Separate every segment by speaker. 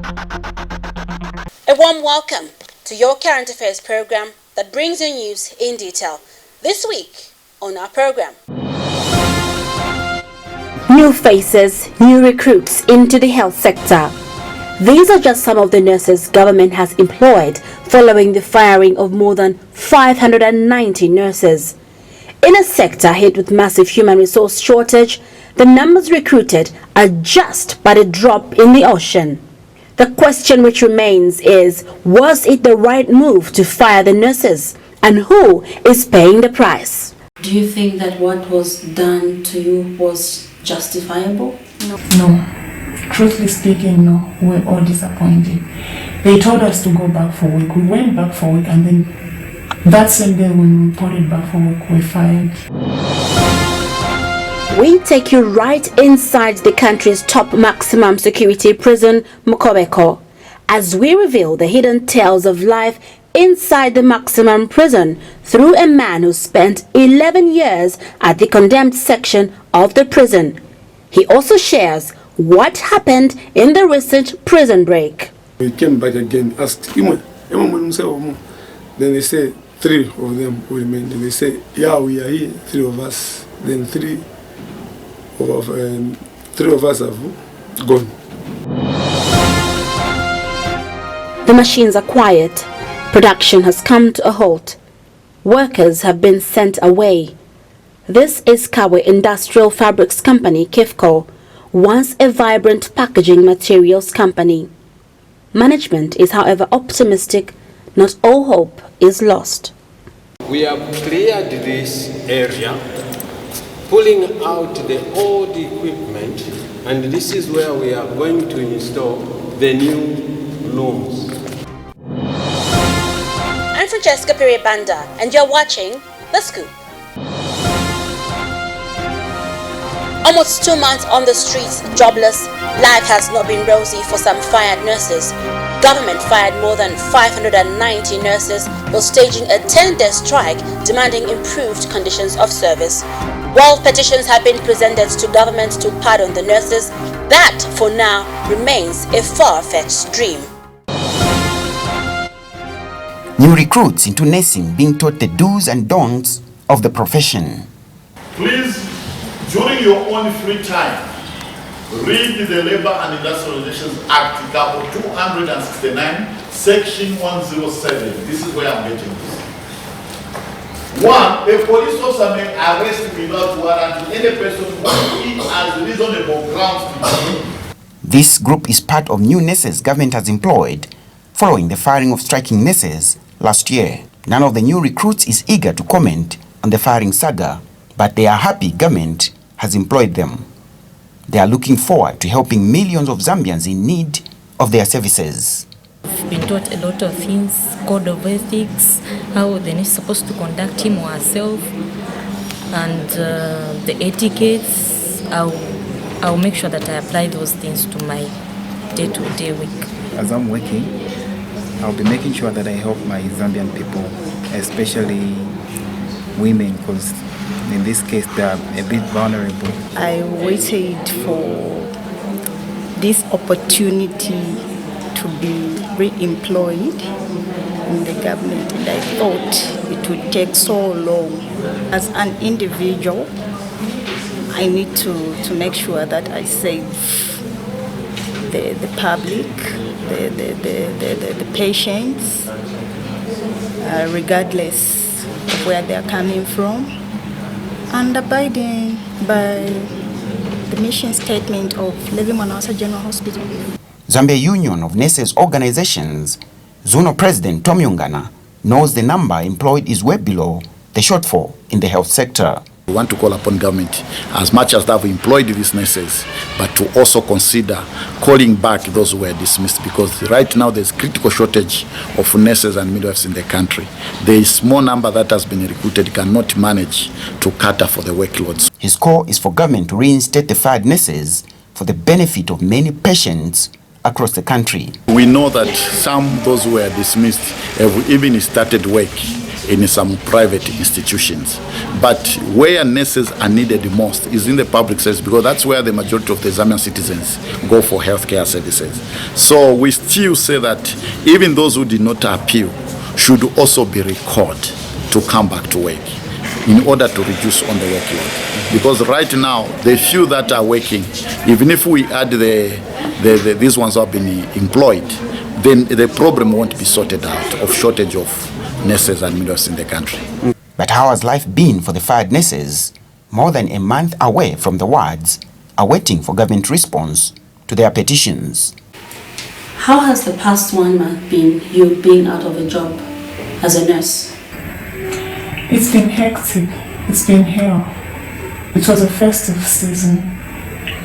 Speaker 1: A warm welcome to your current affairs program that brings you news in detail. This week on our program. New faces, new recruits into the health sector. These are just some of the nurses government has employed following the firing of more than 590 nurses. In a sector hit with massive human resource shortage, the numbers recruited are just but a drop in the ocean. The question which remains is, was it the right move to fire the nurses? And who is paying the price? Do you think that what was done to you was justifiable?
Speaker 2: No. Truthfully speaking, no. We're all disappointed. They told us to go back for work. We went back for work, and then that same day when we reported back for work, we fired.
Speaker 1: We take you right inside the country's top maximum security prison, Mukobeko, as we reveal the hidden tales of life inside the maximum prison through a man who spent 11 years at the condemned section of the prison. He also shares what happened in the recent prison break.
Speaker 3: We came back again, asked him, then they say 3 of them will remain. Then they say, yeah, we are here, 3 of us. Then 3 of us have gone.
Speaker 1: The machines are quiet. Production has come to a halt. Workers have been sent away. This is Kawe Industrial Fabrics Company, KIFCO, once a vibrant packaging materials company. Management is, however, optimistic. Not all hope is lost.
Speaker 4: We have cleared this area, pulling out the old equipment, and this is where we are going to install the new rooms.
Speaker 1: I'm Francesca Banda, and you're watching The Scoop. Almost 2 months on the streets, jobless, life has not been rosy for some fired nurses. Government fired more than 590 nurses while staging a 10-day strike demanding improved conditions of service. While petitions have been presented to government to pardon the nurses, that for now remains a far-fetched dream.
Speaker 5: New recruits into nursing being taught the do's and don'ts of the profession.
Speaker 6: Please, during your own free time, read the Labor and Industrial Relations Act, Article 269, Section 107. This is where I'm getting this. 1. A police officer may arrest without warrant any person who he has reasonable grounds to detain.
Speaker 5: This group is part of new nurses government has employed following the firing of striking nurses last year. None of the new recruits is eager to comment on the firing saga, but they are happy government has employed them. They are looking forward to helping millions of Zambians in need of their services.
Speaker 7: We've been taught a lot of things, code of ethics, how the nurse is supposed to conduct him or herself, and the etiquettes. I'll make sure that I apply those things to my day-to-day work.
Speaker 8: As I'm working, I'll be making sure that I help my Zambian people, especially women, because in this case they are a bit vulnerable. I waited for this opportunity to be re-employed in the government, and I thought it would take so long. As an individual, I need to make sure that I save the public, the patients, regardless of where they are coming from, and abiding by the mission statement of Levi Mwanawasa General Hospital.
Speaker 5: Zambia Union of Nurses Organizations, Zonal President Tom Yungana, knows the number employed is way below the shortfall in the health sector.
Speaker 6: We want to call upon government, as much as they've employed these nurses, but to also consider calling back those who were dismissed, because right now there's critical shortage of nurses and midwives in the country. The small number that has been recruited cannot manage to cater for the workloads.
Speaker 5: His call is for government to reinstate the fired nurses for the benefit of many patients across the country.
Speaker 6: We know that some those who were dismissed have even started work in some private institutions. But where nurses are needed the most is in the public service, because that's where the majority of the Zambian citizens go for healthcare services. So we still say that even those who did not appeal should also be recalled to come back to work in order to reduce on the workload. Because right now, the few that are working, even if we add these ones who have been employed, then the problem won't be sorted out of shortage of nurses and midwives in the country.
Speaker 5: But how has life been for the fired nurses, more than a month away from the wards, awaiting for government response to their petitions?
Speaker 1: How has the past 1 month been, you being out of a job as a nurse?
Speaker 2: It's been hectic. It's been hell. It was a festive season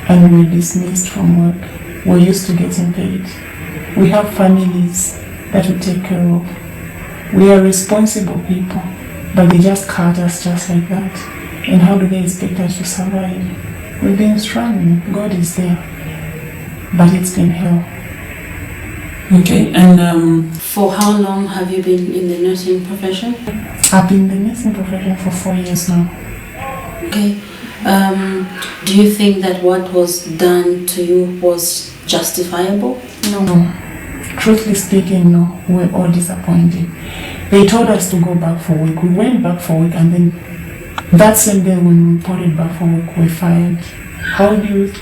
Speaker 2: and we were dismissed from work. We're used to getting paid. We have families that we take care of. We are responsible people, but they just cut us just like that. And how do they expect us to survive? We've been struggling. God is there. But it's been hell.
Speaker 9: Okay, and
Speaker 1: For how long have you been in the nursing profession?
Speaker 2: I've been in the nursing profession for 4 years now.
Speaker 1: Okay. Do you think that what was done to you was justifiable?
Speaker 2: No. Truthfully speaking, no. We're all disappointed. They told us to go back for work. We went back for work, and then that same day when we reported back for work, we fired. How do you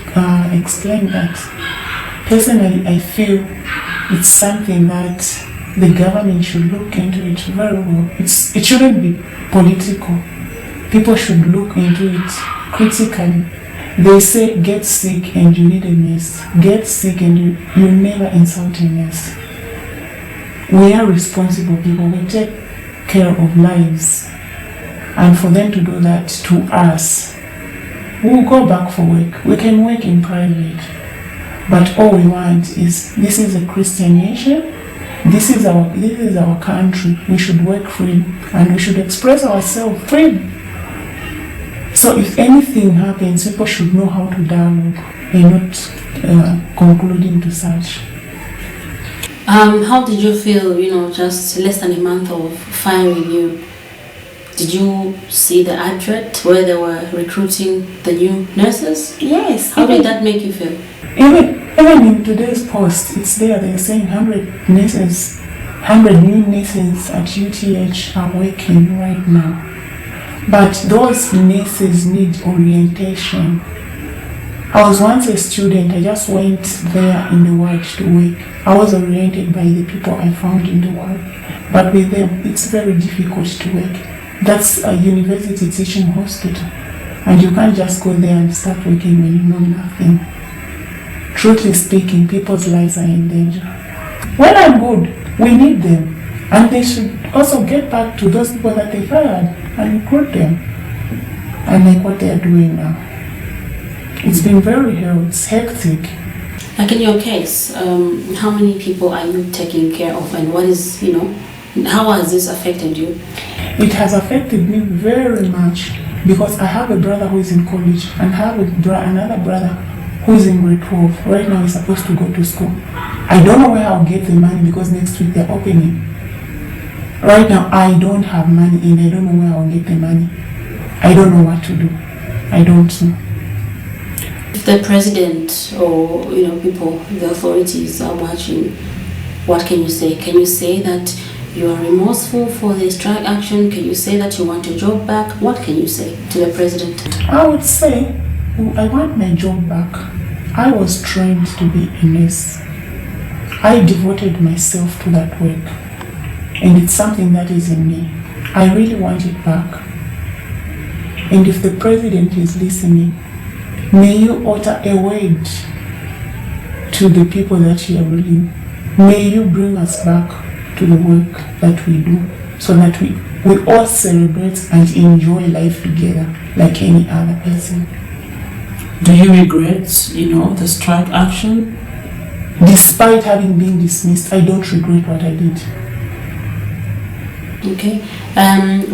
Speaker 2: explain that? Personally, I feel it's something that the government should look into it very well. It shouldn't be political. People should look into it critically. They say get sick and you need a nurse. Get sick and you never insult a nurse. We are responsible people. We take care of lives. And for them to do that to us, we'll go back for work. We can work in private. But all we want is, this is a Christian nation. This is our country. We should work free and we should express ourselves free. So if anything happens, people should know how to dialogue and not concluding to such.
Speaker 1: How did you feel, just less than a month of firing you? Did you see the advert where they were recruiting the new nurses?
Speaker 2: Yes.
Speaker 1: How did that make you feel?
Speaker 2: Even in today's post, it's there. They're saying 100 new nurses at UTH are working right now. But those nurses need orientation. I was once a student. I just went there in the ward to work. I was oriented by the people I found in the ward. But with them, it's very difficult to work. That's a university teaching hospital. And you can't just go there and start working when you know nothing. Truthfully speaking, people's lives are in danger. When I'm good, we need them. And they should also get back to those people that they fired and recruit them. And like what they are doing now. It's been very hell, it's hectic.
Speaker 1: Like in your case, how many people are you taking care of, and what is, how has this affected you?
Speaker 2: It has affected me very much because I have a brother who is in college and have another brother who's in grade 12. Right now he's supposed to go to school. I don't know where I'll get the money because next week they're opening. Right now I don't have money and I don't know where I'll get the money. I don't know what to do. I don't know.
Speaker 1: If the president or people, the authorities are watching, what can you say? Can you say that you are remorseful for the strike action? Can you say that you want your job back? What can you say to the president?
Speaker 2: I would say I want my job back. I was trained to be a nurse. I devoted myself to that work. And it's something that is in me. I really want it back. And if the president is listening, may you utter a word to the people that you are ruling. May you bring us back to the work that we do so that we all celebrate and enjoy life together like any other person.
Speaker 9: do you regret, the strike action?
Speaker 2: Despite having been dismissed, I don't regret what I did.
Speaker 1: Okay.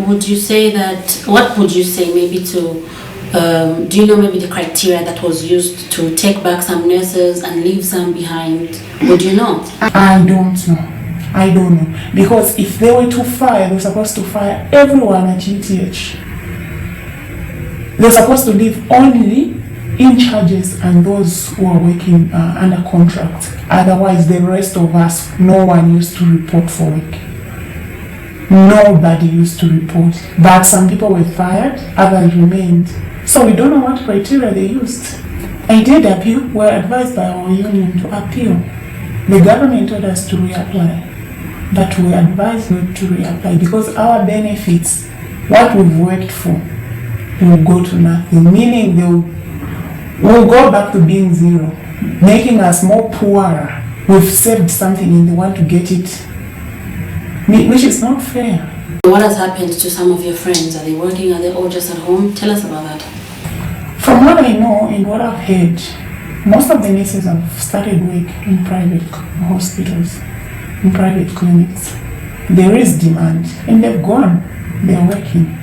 Speaker 1: Would you say that, what would you say maybe to, do you know maybe the criteria that was used to take back some nurses and leave some behind? Would you know?
Speaker 2: I don't know. I don't know. Because if they were to fire, they were supposed to fire everyone at UTH. They're supposed to leave only in charges and those who are working under contract. Otherwise, the rest of us, no one used to report for work. Nobody used to report. But some people were fired, others remained. So we don't know what criteria they used. I did appeal. We were advised by our union to appeal. The government told us to reapply, but we advised not to reapply because our benefits, what we've worked for, will go to nothing, meaning we'll go back to being zero, making us more poorer. We've saved something and they want to get it, which is not fair.
Speaker 1: What has happened to some of your friends? Are they working? Are they all just at home? Tell us about that.
Speaker 2: From what I know and what I've heard, most of the nurses have started work in private hospitals, in private clinics. There is demand and they've gone, they're working.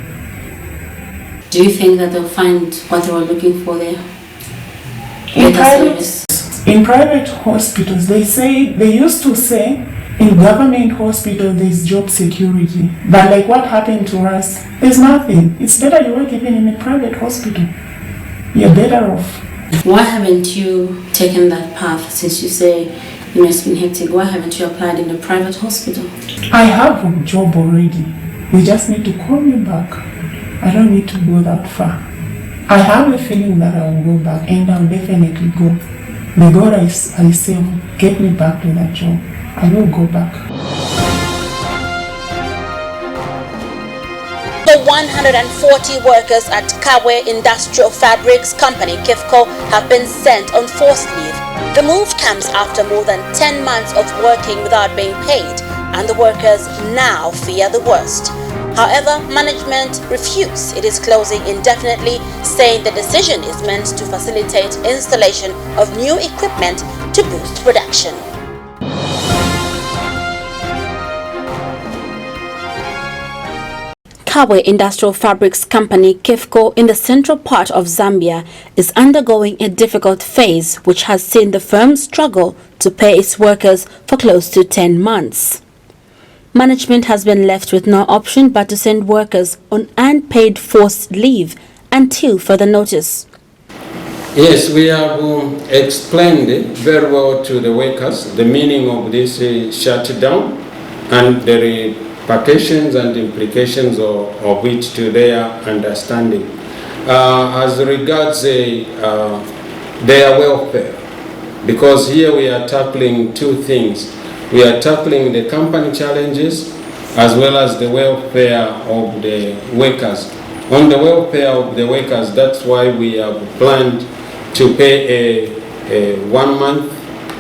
Speaker 1: Do you think that they'll find what they were looking for there?
Speaker 2: In private hospitals, they used to say in government hospital there's job security. But like what happened to us, there's nothing. It's better you work even in a private hospital. You're better off.
Speaker 1: Why haven't you taken that path since you say it's been hectic? Why haven't you applied in the private hospital?
Speaker 2: I have a job already. You just need to call me back. I don't need to go that far. I have a feeling that I will go back and I'll definitely go. The God I serve, get me back to that job. I will go back.
Speaker 1: The 140 workers at Kawe Industrial Fabrics Company, KIFCO, have been sent on forced leave. The move comes after more than 10 months of working without being paid, and the workers now fear the worst. However, management refutes it is closing indefinitely, saying the decision is meant to facilitate installation of new equipment to boost production. Kawe Industrial Fabrics Company, KIFCO, in the central part of Zambia, is undergoing a difficult phase which has seen the firm struggle to pay its workers for close to 10 months. Management has been left with no option but to send workers on unpaid forced leave until further notice.
Speaker 4: Yes, we have explained very well to the workers the meaning of this shutdown and the repercussions and implications of it to their understanding. As regards their welfare, because here we are tackling two things. We are tackling the company challenges as well as the welfare of the workers. On the welfare of the workers, that's why we have planned to pay a 1 month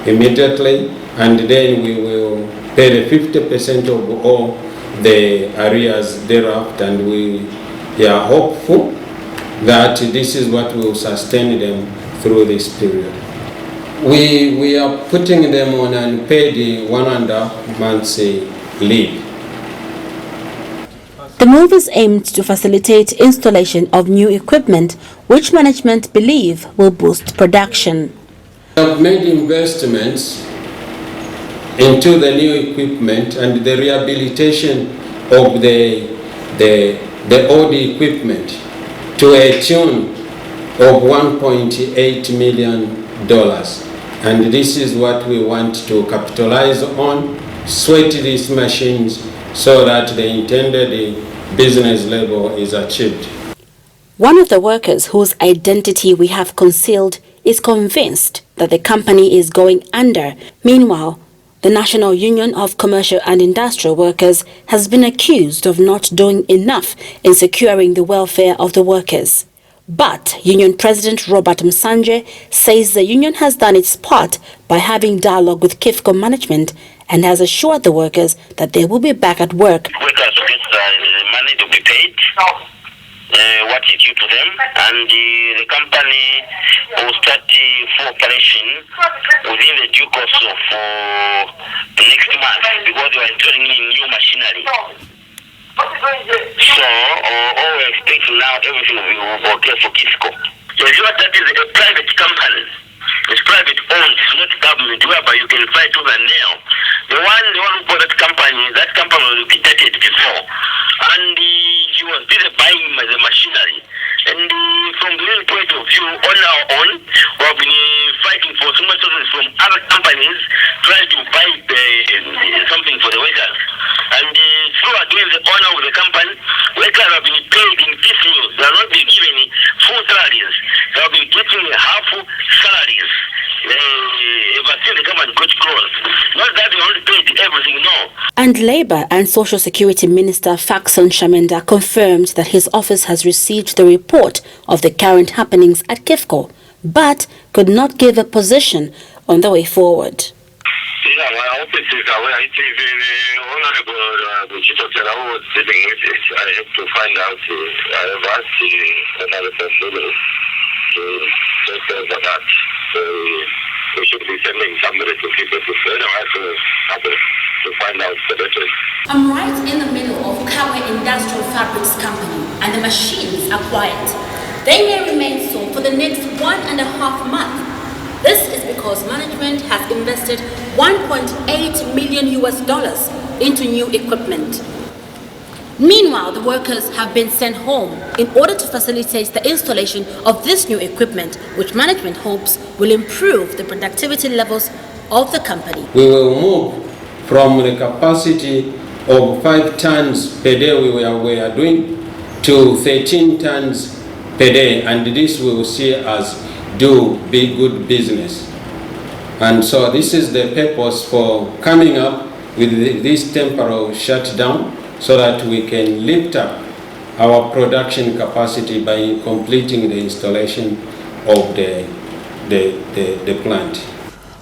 Speaker 4: immediately, and then we will pay the 50% of all the arrears thereafter, and we are hopeful that this is what will sustain them through this period. We are putting them on unpaid 1.5 months leave.
Speaker 1: The move is aimed to facilitate installation of new equipment, which management believe will boost production.
Speaker 4: We have made investments into the new equipment and the rehabilitation of the old equipment to a tune of $1.8 million. And this is what we want to capitalize on, sweat these machines so that the intended business level is achieved.
Speaker 1: One of the workers whose identity we have concealed is convinced that the company is going under. Meanwhile, the National Union of Commercial and Industrial Workers has been accused of not doing enough in securing the welfare of the workers. But Union President Robert Msanje says the union has done its part by having dialogue with KIFCO management and has assured the workers that they will be back at work.
Speaker 10: Workers get money to be paid, what is due to them, and the company will start full operation within the due course of next month because they are installing new machinery. So, all we expect now, everything will be okay for KIFCO. That is a private company. It's private owned, it's not government, whereby you can fight tooth and nail the one who bought that company was liquidated before, and he was busy buying the machinery. And from the point of view, on our own, we have been fighting for so much resources from other companies, trying to buy something for the workers. And through again the owner of the company, workers have been paid in piecemeals. They have not been given full salaries. They have been getting half salaries. Ever since the company got closed. Not that they only paid everything, no.
Speaker 1: And Labour and Social Security Minister Faxon Shamenda confirmed that his office has received the report of the current happenings at KIFCO, but could not give a position on the way forward.
Speaker 10: Yeah, my office is aware. It is Honorable Chitokera who was dealing with it. I have to find out. I have asked another person to take over that. So we should be sending somebody to people to say, I have to find out the better.
Speaker 1: I'm right in the middle of Kawe Industrial Fabrics Company, and the machines are quiet. They may remain so for the next 1.5 months. This is because management has invested $1.8 million into new equipment. Meanwhile, the workers have been sent home in order to facilitate the installation of this new equipment, which management hopes will improve the productivity levels of the company.
Speaker 4: We will move from the capacity of 5 tons per day we are doing to 13 tons per day, and this we will see as be good business. And so this is the purpose for coming up with this temporary shutdown, so that we can lift up our production capacity by completing the installation of the plant.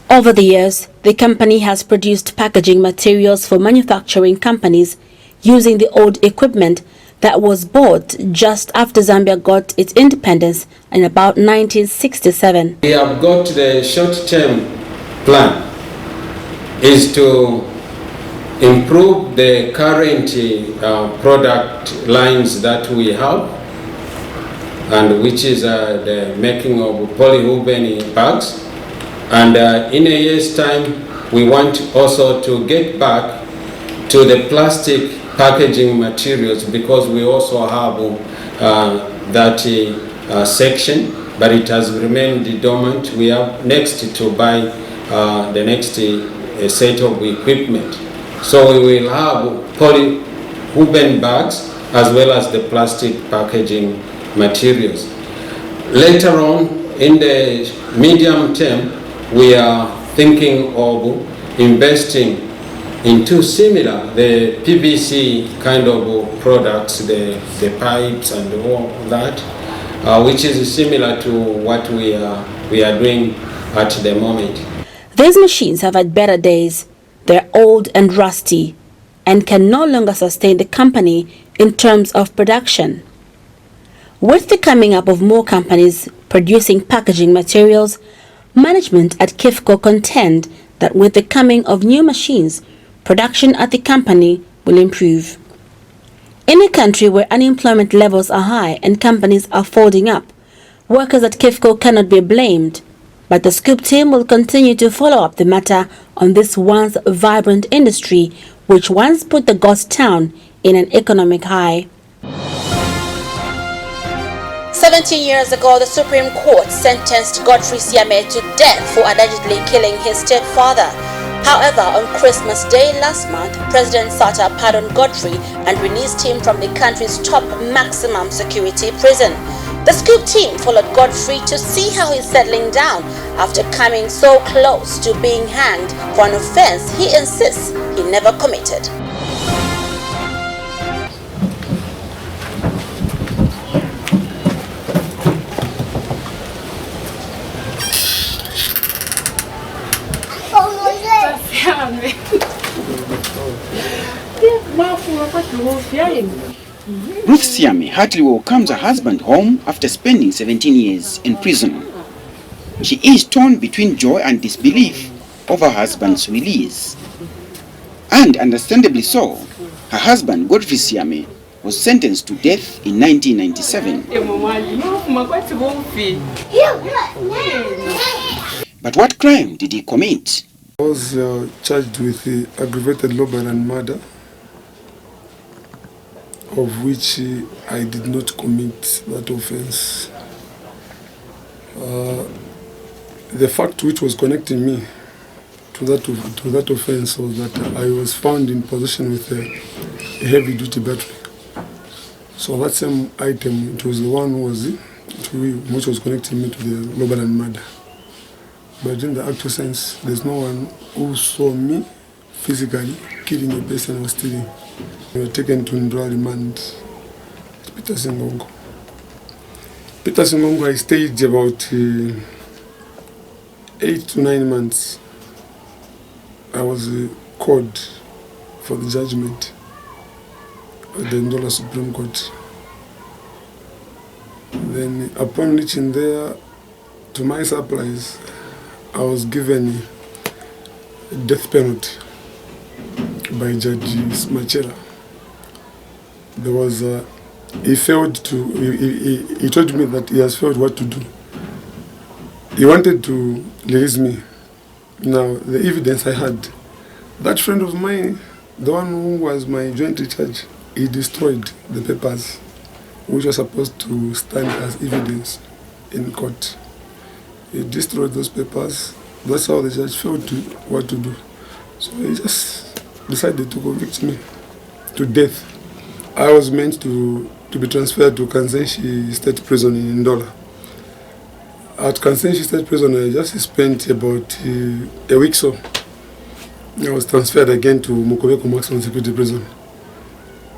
Speaker 1: Over the years, the company has produced packaging materials for manufacturing companies using the old equipment that was bought just after Zambia got its independence in about 1967.
Speaker 4: We have got the short-term plan is to improve the current product lines that we have, and which is the making of polywoven bags. And in a year's time, we want also to get back to the plastic packaging materials, because we also have that section, but it has remained dormant. We have next to buy the next set of equipment. So we will have polywoven bags as well as the plastic packaging materials. Later on, in the medium term, we are thinking of investing into similar, the PVC kind of products, the pipes and all that, which is similar to what we are doing at the moment.
Speaker 1: These machines have had better days. They're old and rusty and can no longer sustain the company in terms of production. With the coming up of more companies producing packaging materials, management at KIFCO contend that with the coming of new machines, production at the company will improve. In a country where unemployment levels are high and companies are folding up, workers at KIFCO cannot be blamed, but the Scoop team will continue to follow up the matter on this once vibrant industry, which once put the ghost town in an economic high. 17 years ago, the Supreme Court sentenced Godfrey Siame to death for allegedly killing his stepfather. However, on Christmas Day last month, President Sata pardoned Godfrey and released him from the country's top maximum security prison. The Scoop team followed Godfrey to see how he's settling down after coming so close to being hanged for an offense he insists he never committed.
Speaker 5: Ruth Siame heartily welcomes her husband home after spending 17 years in prison. She is torn between joy and disbelief over her husband's release. And understandably so, her husband Godfrey Siame was sentenced to death in 1997. But what crime did he commit?
Speaker 3: I was charged with aggravated robbery and murder, of which I did not commit that offense. The fact which was connecting me to that offense was that I was found in possession with a heavy-duty battery. So that same item, it was the one which was connecting me to the robbery and murder. But in the actual sense, there's no one who saw me physically killing a person or stealing. We were taken to Ndra remand at Peter Singongo. Peter Singongo, I stayed about 8 to 9 months. I was called for the judgment at the Ndola Supreme Court. Then upon reaching there, to my surprise, I was given a death penalty by Judge Smachela. There was he told me that he has failed what to do. He wanted to release me. Now, the evidence I had, that friend of mine, the one who was my joint in charge, he destroyed the papers which were supposed to stand as evidence in court. He destroyed those papers. That's how the judge felt what to do. So he just decided to convict me to death. I was meant to be transferred to Kansenshi State Prison in Ndola. At Kansenshi State Prison, I just spent about a week so. I was transferred again to Mukobeko Maximum Security Prison.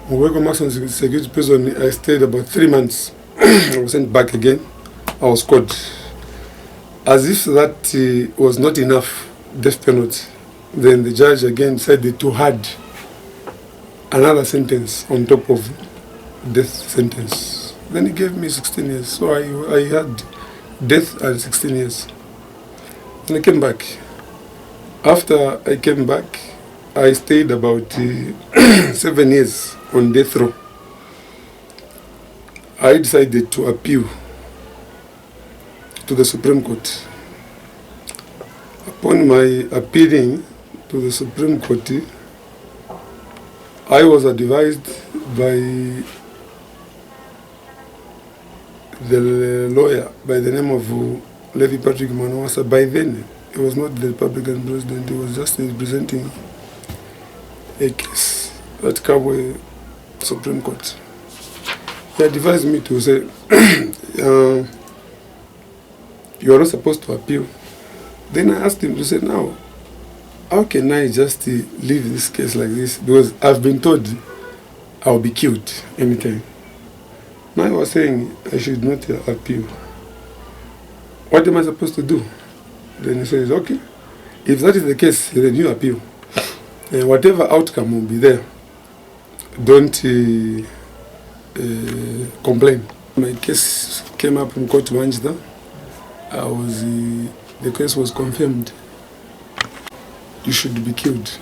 Speaker 3: Mukobeko Maximum Security Prison, I stayed about 3 months. I was sent back again. I was caught. As if that was not enough death penalty, then the judge again decided to add another sentence on top of death sentence. Then he gave me 16 years. So I had death and 16 years. And I came back. After I came back, I stayed about 7 years on death row. I decided to appeal to the Supreme Court. Upon my appealing to the Supreme Court, I was advised by the lawyer by the name of Levi Patrick Manawasa. By then, he was not the Republican president, he was just representing a case at Kabwe Supreme Court. He advised me to say, you are not supposed to appeal. Then I asked him to say, now, how can I just leave this case like this? Because I've been told I'll be killed anytime. Now I was saying I should not appeal. What am I supposed to do? Then he says, okay, if that is the case, then you appeal. And whatever outcome will be there, don't complain. My case came up in court Wednesday. The case was confirmed. You should be killed.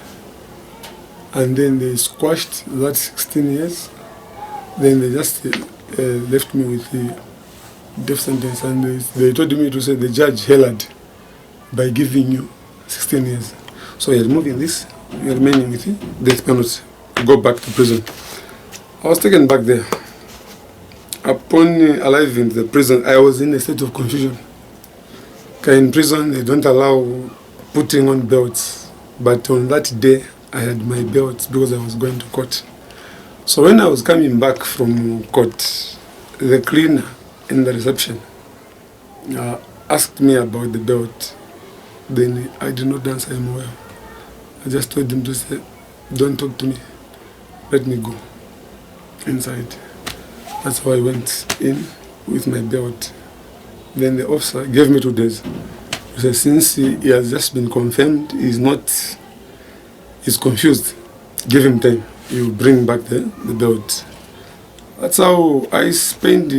Speaker 3: And then they squashed that 16 years. Then they just left me with the death sentence. And they told me to say the judge held by giving you 16 years. So you're removing this, you're remaining with the death penalty. You go back to prison. I was taken back there. Upon arriving in the prison, I was in a state of confusion. In prison, they don't allow putting on belts. But on that day, I had my belt because I was going to court. So when I was coming back from court, the cleaner in the reception asked me about the belt. Then I did not answer him well. I just told him to say, don't talk to me. Let me go inside. That's how I went in with my belt. Then the officer gave me 2 days. He said, since he has just been confirmed, he's confused. Give him time. He will bring back the belt. That's how I spent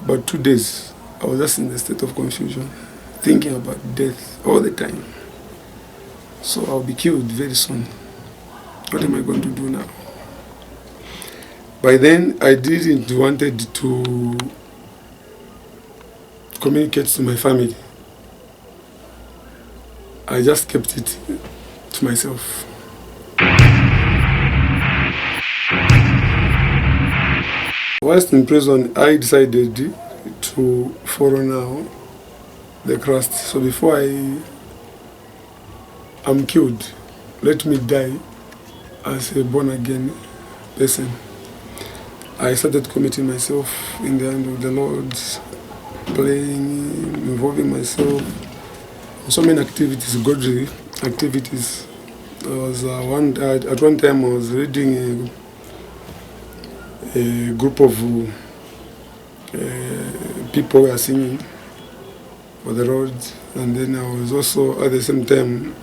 Speaker 3: about 2 days. I was just in a state of confusion, thinking about death all the time. So I'll be killed very soon. What am I going to do now? By then, I didn't wanted to communicate to my family. I just kept it to myself. Whilst in prison, I decided to follow now the Christ. So before I am killed, let me die as a born-again person. I started committing myself in the hand of the Lord, playing, involving myself in so many activities, godly activities. At one time I was reading a group of people were singing for the Lord, and then I was also at the same time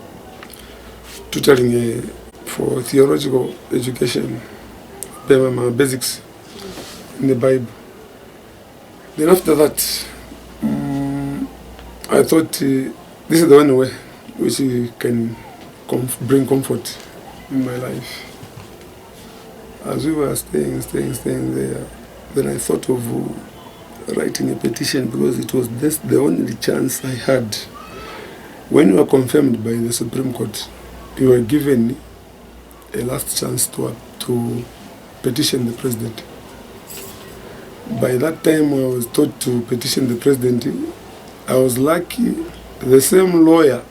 Speaker 3: tutoring for theological education, my basics in the Bible. Then after that, I thought this is the only way which can bring comfort in my life. As we were staying there, then I thought of writing a petition, because it was the only chance I had. When you were confirmed by the Supreme Court, you were given a last chance to petition the president. By that time I was taught to petition the president. I was lucky, the same lawyer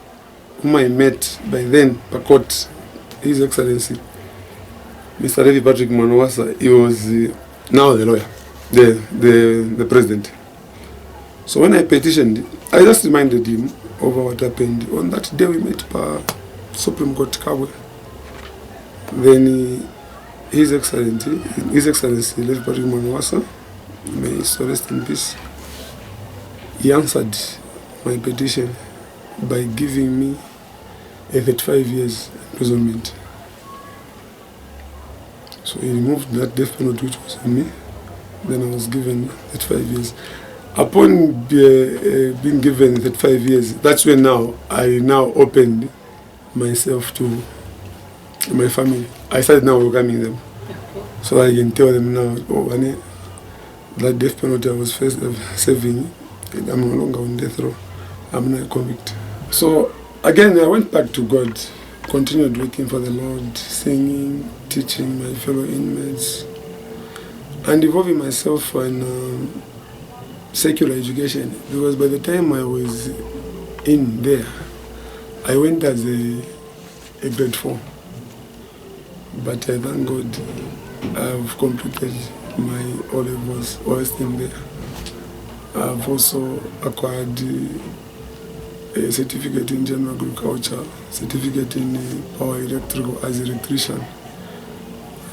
Speaker 3: whom I met by then, per court, His Excellency, Mr. David Patrick Manawasa, he was now the lawyer, the president. So when I petitioned, I just reminded him of what happened. On that day we met per Supreme Court Kabwe. Then His Excellency, David Patrick Manawasa, may he so rest in peace, he answered my petition by giving me a 35 years imprisonment. So he removed that death penalty which was on me. Then I was given 35 years. Upon being given 35 years, that's when I opened myself to my family. I started now welcoming them. So I can tell them now, that death penalty I was first serving, I'm no longer on death row. I'm not a convict. So again, I went back to God, continued working for the Lord, singing, teaching my fellow inmates, and involving myself in secular education, because by the time I was in there, I went as a grade 4. But I thank God I've completed my O-levels, all in there. I've also acquired a certificate in general agriculture, certificate in power electrical as an electrician.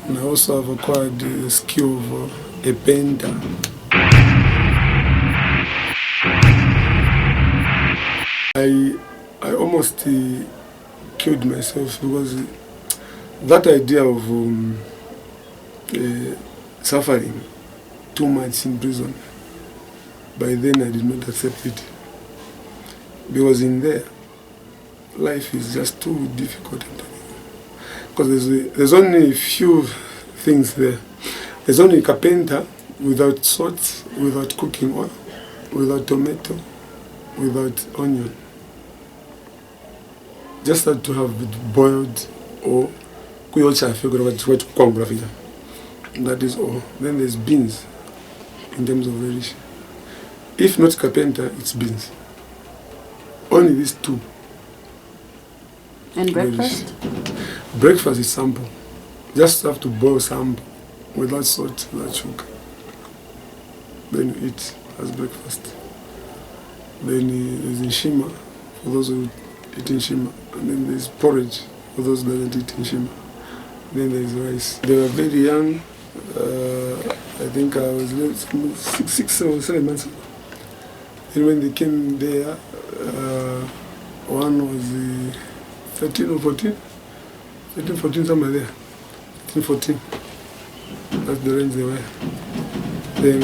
Speaker 3: And I also have acquired the skill of a painter. I almost killed myself, because that idea of suffering too much in prison, by then I did not accept it. Because in there, life is just too difficult. Because there's only a few things there. There's only a carpenter without salt, without cooking oil, without tomato, without onion. Just had to have it boiled or that is all. Then there's beans in terms of relish. If not carpenter, it's beans. Only these two.
Speaker 1: And breakfast?
Speaker 3: Breakfast is sample. Just have to boil sample without salt, without sugar. Then you eat as breakfast. Then there's nshima for those who eat nshima. And then there's porridge for those who don't eat nshima. Then there's rice. They were very young. I think I was 6 or 7 months old. And when they came there, one was 13 or 14. 13, 14, somewhere there. 13, 14. That's the range they were. Then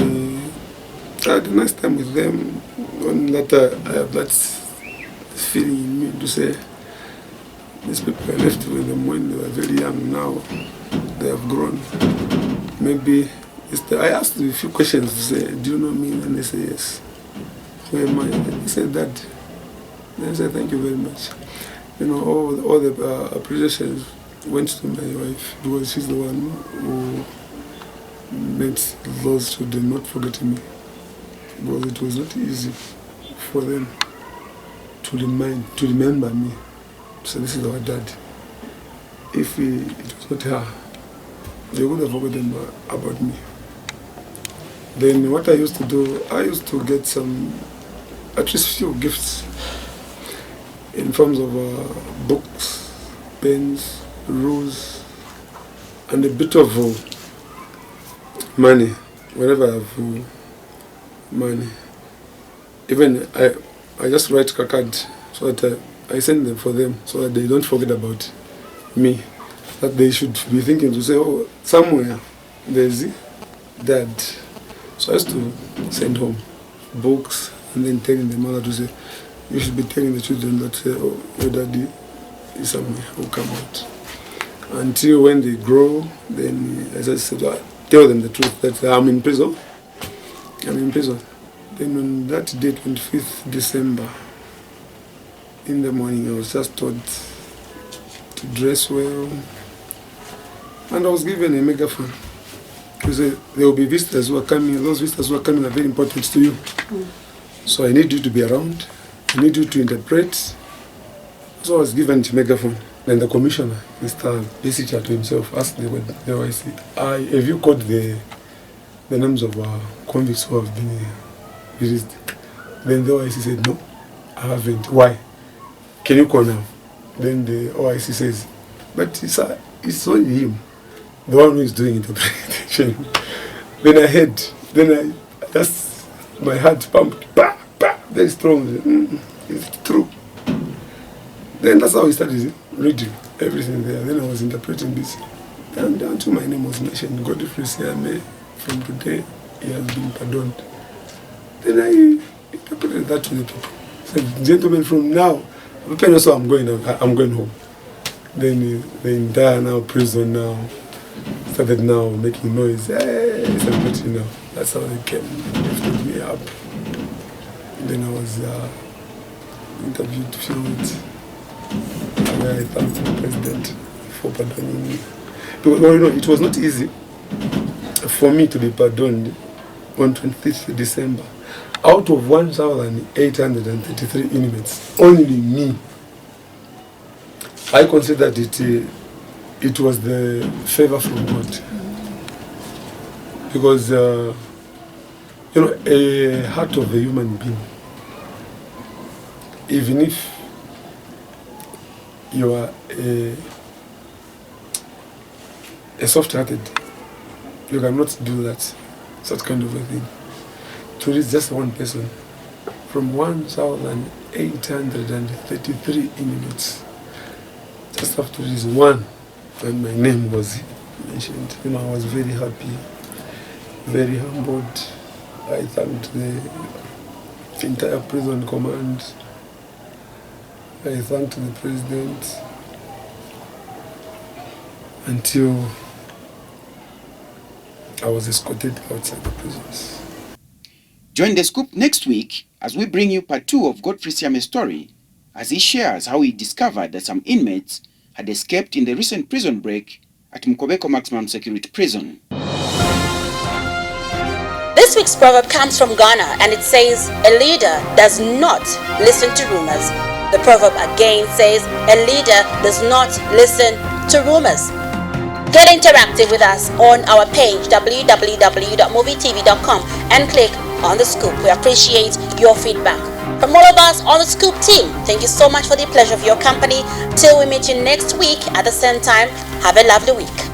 Speaker 3: I had a nice time with them. On that, I have that feeling in me to say, these people I left with them when they were very young. Now they have grown. Maybe I asked a few questions to say, do you know me? And they say yes. Where am I? They said that. They said thank you very much. all the appreciations went to my wife, because she's the one who made those children not forgetting me, because it was not easy for them to remember me. So this is our dad. If it was not her, they would have forgotten about me. Then what I used to do, I used to get at least few gifts in forms of books, pens, rules, and a bit of money, whenever I have money. Even I just write a card so that I send them for them, so that they don't forget about me. That they should be thinking to say, oh, somewhere there's dad. So I used to send home books and then telling the mother to say, you should be telling the children that, oh, your daddy is somewhere, will come out. Until when they grow, then as I said, I tell them the truth that I'm in prison. Then on that day, 25th December, in the morning, I was just told to dress well. And I was given a megaphone. Because there will be visitors who are coming. Those visitors who are coming are very important to you. So I need you to be around. I need you to interpret. So I was given a megaphone. Then the commissioner, Mr. Besicha to himself, asked the OIC, have you called the names of convicts who have been released? Then the OIC said, no, I haven't. Why? Can you call now? Then the OIC says, but it's only him, the one who is doing interpretation. Then I just, my heart pumped, very strong. It's true. Then that's how I started reading everything there. Then I was interpreting this. Down to my name was mentioned, Godfrey Siame, from today he has been pardoned. Then I interpreted that to the people. Said, gentlemen, from now, also I'm going home. Then the entire now prison now started now making noise. Hey, celebrating now. That's how they came, lifted me up. Then I was interviewed a few weeks. Where I thanked the president for pardoning me. Because it was not easy for me to be pardoned on 25th December. Out of 1,833 inmates, only me. I considered it was the favor from God. Because, a heart of a human being, even if you are a soft-hearted, you cannot do that, such kind of a thing. To reach just one person from 1,833 inmates, just have to reach one, and my name was mentioned. I was very happy, very humbled. I thanked the entire prison command. I thanked the president until I was escorted outside the prisons.
Speaker 5: Join The Scoop next week as we bring you part 2 of Godfrey Siame's story, as he shares how he discovered that some inmates had escaped in the recent prison break at Mukobeko Maximum Security Prison.
Speaker 1: This week's proverb comes from Ghana, and it says, a leader does not listen to rumors. The proverb again says, a leader does not listen to rumors. Get interactive with us on our page www.movietv.com and click on The Scoop. We appreciate your feedback. From all of us on The Scoop team, thank you so much for the pleasure of your company. Till we meet you next week at the same time, have a lovely week.